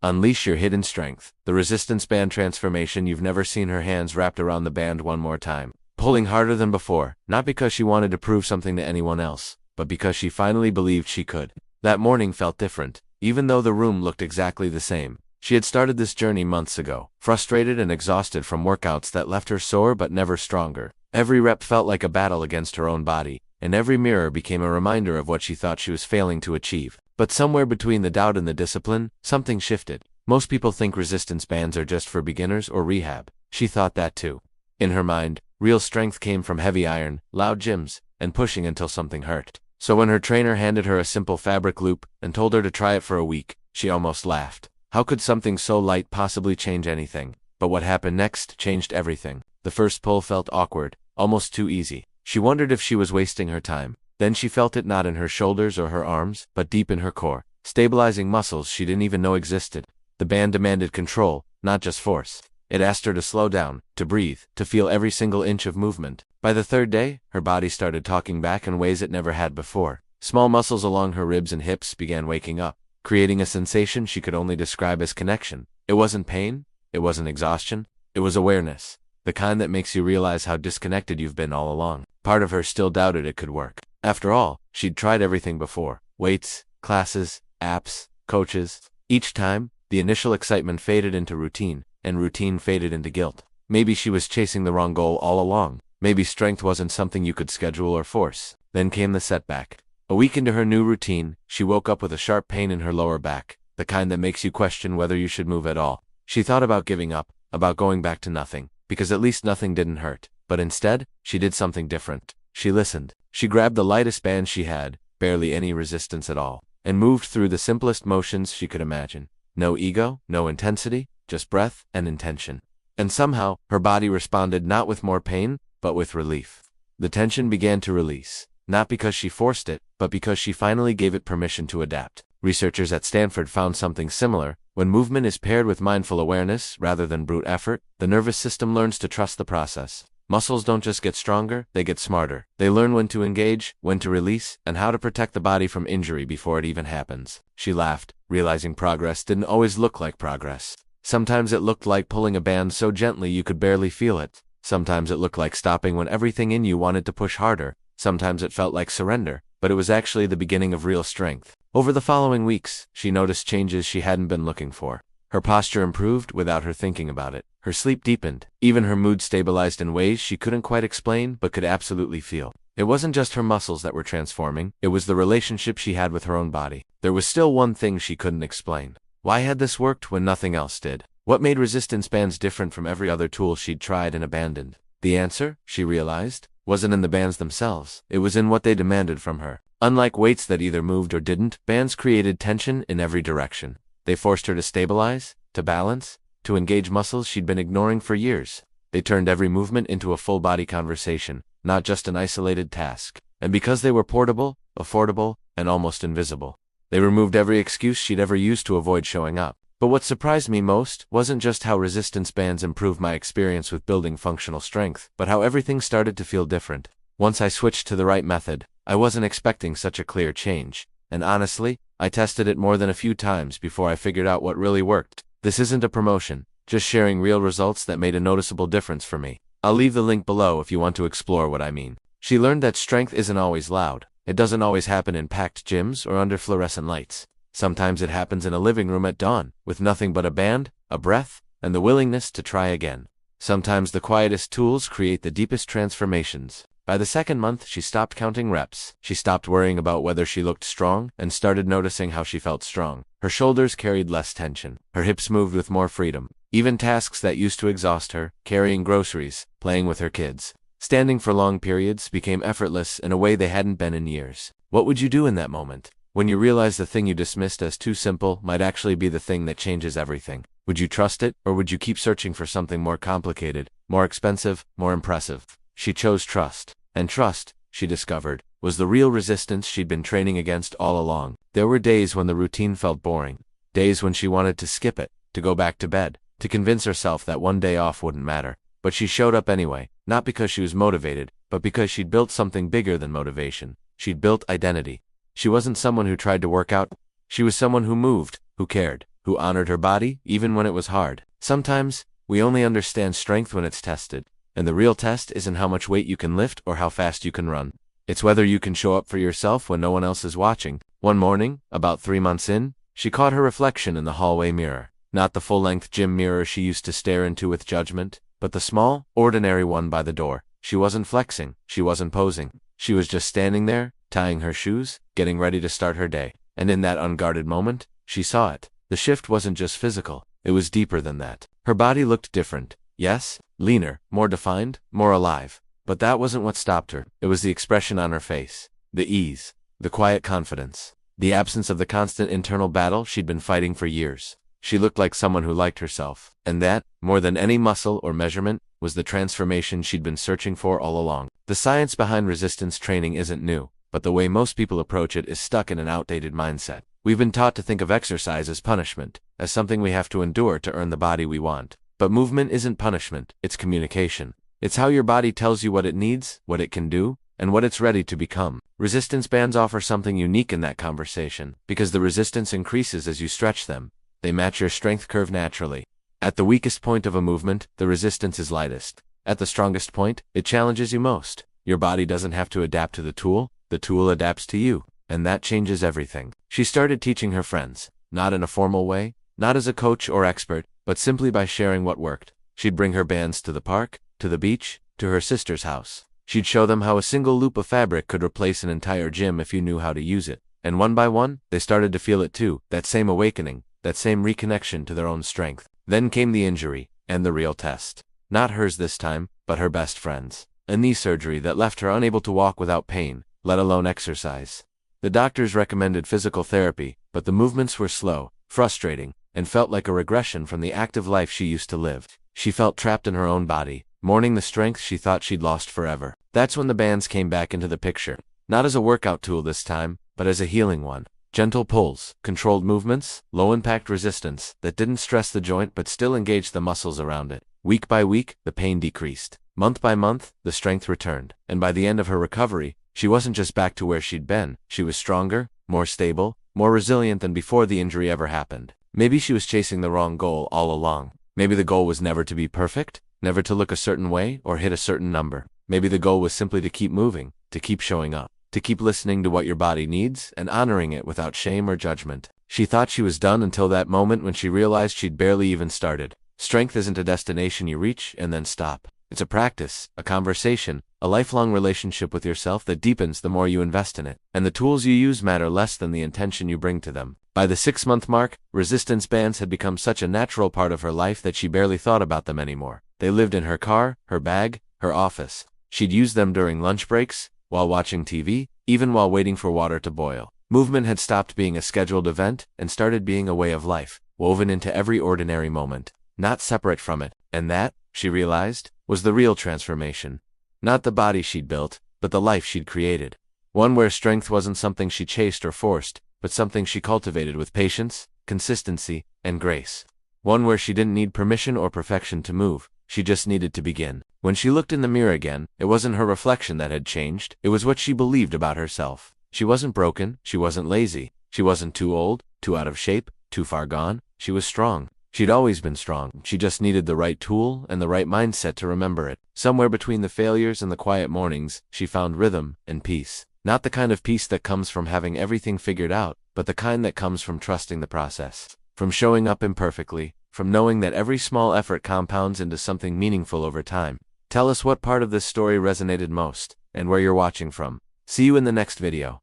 Unleash your hidden strength. The resistance band transformation. You've never seen her hands wrapped around the band one more time, pulling harder than before, not because she wanted to prove something to anyone else, but because she finally believed she could. That morning felt different, even though the room looked exactly the same. She had started this journey months ago, frustrated and exhausted from workouts that left her sore but never stronger. Every rep felt like a battle against her own body, and every mirror became a reminder of what she thought she was failing to achieve. But somewhere between the doubt and the discipline, something shifted. Most people think resistance bands are just for beginners or rehab. She thought that too. In her mind, real strength came from heavy iron, loud gyms, and pushing until something hurt. So when her trainer handed her a simple fabric loop and told her to try it for a week, she almost laughed. How could something so light possibly change anything? But what happened next changed everything. The first pull felt awkward, almost too easy. She wondered if she was wasting her time. Then she felt it not in her shoulders or her arms, but deep in her core, stabilizing muscles she didn't even know existed. The band demanded control, not just force. It asked her to slow down, to breathe, to feel every single inch of movement. By the third day, her body started talking back in ways it never had before. Small muscles along her ribs and hips began waking up, creating a sensation she could only describe as connection. It wasn't pain, it wasn't exhaustion, it was awareness, the kind that makes you realize how disconnected you've been all along. Part of her still doubted it could work. After all, she'd tried everything before: weights, classes, apps, coaches. Each time, the initial excitement faded into routine, and routine faded into guilt. Maybe she was chasing the wrong goal all along. Maybe strength wasn't something you could schedule or force. Then came the setback. A week into her new routine, she woke up with a sharp pain in her lower back, the kind that makes you question whether you should move at all. She thought about giving up, about going back to nothing, because at least nothing didn't hurt. But instead, she did something different. She listened. She grabbed the lightest band she had, barely any resistance at all, and moved through the simplest motions she could imagine. No ego, no intensity, just breath and intention. And somehow, her body responded not with more pain, but with relief. The tension began to release. Not because she forced it, but because she finally gave it permission to adapt. Researchers at Stanford found something similar. When movement is paired with mindful awareness rather than brute effort, the nervous system learns to trust the process. Muscles don't just get stronger, they get smarter. They learn when to engage, when to release, and how to protect the body from injury before it even happens. She laughed, realizing progress didn't always look like progress. Sometimes it looked like pulling a band so gently you could barely feel it. Sometimes it looked like stopping when everything in you wanted to push harder. Sometimes it felt like surrender, but it was actually the beginning of real strength. Over the following weeks, she noticed changes she hadn't been looking for. Her posture improved without her thinking about it. Her sleep deepened. Even her mood stabilized in ways she couldn't quite explain but could absolutely feel. It wasn't just her muscles that were transforming, it was the relationship she had with her own body. There was still one thing she couldn't explain. Why had this worked when nothing else did? What made resistance bands different from every other tool she'd tried and abandoned? The answer, she realized, wasn't in the bands themselves. It was in what they demanded from her. Unlike weights that either moved or didn't, bands created tension in every direction. They forced her to stabilize, to balance, to engage muscles she'd been ignoring for years. They turned every movement into a full-body conversation, not just an isolated task. And because they were portable, affordable, and almost invisible, they removed every excuse she'd ever used to avoid showing up. But what surprised me most wasn't just how resistance bands improved my experience with building functional strength, but how everything started to feel different. Once I switched to the right method, I wasn't expecting such a clear change. And honestly, I tested it more than a few times before I figured out what really worked. This isn't a promotion, just sharing real results that made a noticeable difference for me. I'll leave the link below if you want to explore what I mean. She learned that strength isn't always loud. It doesn't always happen in packed gyms or under fluorescent lights. Sometimes it happens in a living room at dawn, with nothing but a band, a breath, and the willingness to try again. Sometimes the quietest tools create the deepest transformations. By the second month, she stopped counting reps. She stopped worrying about whether she looked strong and started noticing how she felt strong. Her shoulders carried less tension. Her hips moved with more freedom. Even tasks that used to exhaust her, carrying groceries, playing with her kids, standing for long periods, became effortless in a way they hadn't been in years. What would you do in that moment? When you realize the thing you dismissed as too simple might actually be the thing that changes everything. Would you trust it, or would you keep searching for something more complicated, more expensive, more impressive? She chose trust. And trust, she discovered, was the real resistance she'd been training against all along. There were days when the routine felt boring. Days when she wanted to skip it, to go back to bed, to convince herself that one day off wouldn't matter. But she showed up anyway, not because she was motivated, but because she'd built something bigger than motivation. She'd built identity. She wasn't someone who tried to work out. She was someone who moved, who cared. who honored her body even when it was hard. Sometimes, we only understand strength when it's tested, and the real test isn't how much weight you can lift or how fast you can run. It's whether you can show up for yourself when no one else is watching. One morning, about 3 months in, she caught her reflection in the hallway mirror. Not the full-length gym mirror she used to stare into with judgment, but the small, ordinary one by the door. She wasn't flexing, she wasn't posing. She was just standing there, tying her shoes, getting ready to start her day. And in that unguarded moment, she saw it. The shift wasn't just physical, it was deeper than that. Her body looked different. Yes, leaner, more defined, more alive. But that wasn't what stopped her. It was the expression on her face. The ease. The quiet confidence. The absence of the constant internal battle she'd been fighting for years. She looked like someone who liked herself. And that, more than any muscle or measurement, was the transformation she'd been searching for all along. The science behind resistance training isn't new, but the way most people approach it is stuck in an outdated mindset. We've been taught to think of exercise as punishment, as something we have to endure to earn the body we want. But movement isn't punishment, it's communication. It's how your body tells you what it needs, what it can do, and what it's ready to become. Resistance bands offer something unique in that conversation, because the resistance increases as you stretch them. They match your strength curve naturally. At the weakest point of a movement, the resistance is lightest. At the strongest point, it challenges you most. Your body doesn't have to adapt to the tool adapts to you, and that changes everything. She started teaching her friends, not in a formal way, not as a coach or expert, but simply by sharing what worked. She'd bring her bands to the park, to the beach, to her sister's house. She'd show them how a single loop of fabric could replace an entire gym if you knew how to use it. And one by one, they started to feel it too, that same awakening, that same reconnection to their own strength. Then came the injury, and the real test. Not hers this time, but her best friend's. A knee surgery that left her unable to walk without pain, let alone exercise. The doctors recommended physical therapy, but the movements were slow, frustrating, and felt like a regression from the active life she used to live. She felt trapped in her own body, mourning the strength she thought she'd lost forever. That's when the bands came back into the picture. Not as a workout tool this time, but as a healing one. Gentle pulls, controlled movements, low-impact resistance that didn't stress the joint but still engaged the muscles around it. Week by week, the pain decreased. Month by month, the strength returned. And by the end of her recovery, she wasn't just back to where she'd been. She was stronger, more stable, more resilient than before the injury ever happened. Maybe she was chasing the wrong goal all along. Maybe the goal was never to be perfect, never to look a certain way or hit a certain number. Maybe the goal was simply to keep moving, to keep showing up, to keep listening to what your body needs and honoring it without shame or judgment. She thought she was done until that moment when she realized she'd barely even started. Strength isn't a destination you reach and then stop. It's a practice, a conversation, a lifelong relationship with yourself that deepens the more you invest in it. And the tools you use matter less than the intention you bring to them. By the 6-month mark, resistance bands had become such a natural part of her life that she barely thought about them anymore. They lived in her car, her bag, her office. She'd use them during lunch breaks, while watching TV, even while waiting for water to boil. Movement had stopped being a scheduled event and started being a way of life, woven into every ordinary moment, not separate from it. And that, she realized, was the real transformation. Not the body she'd built, but the life she'd created. One where strength wasn't something she chased or forced, but something she cultivated with patience, consistency, and grace. One where she didn't need permission or perfection to move, she just needed to begin. When she looked in the mirror again, it wasn't her reflection that had changed, it was what she believed about herself. She wasn't broken, she wasn't lazy, she wasn't too old, too out of shape, too far gone, she was strong. She'd always been strong, she just needed the right tool and the right mindset to remember it. Somewhere between the failures and the quiet mornings, she found rhythm and peace. Not the kind of peace that comes from having everything figured out, but the kind that comes from trusting the process. From showing up imperfectly, from knowing that every small effort compounds into something meaningful over time. Tell us what part of this story resonated most, and where you're watching from. See you in the next video.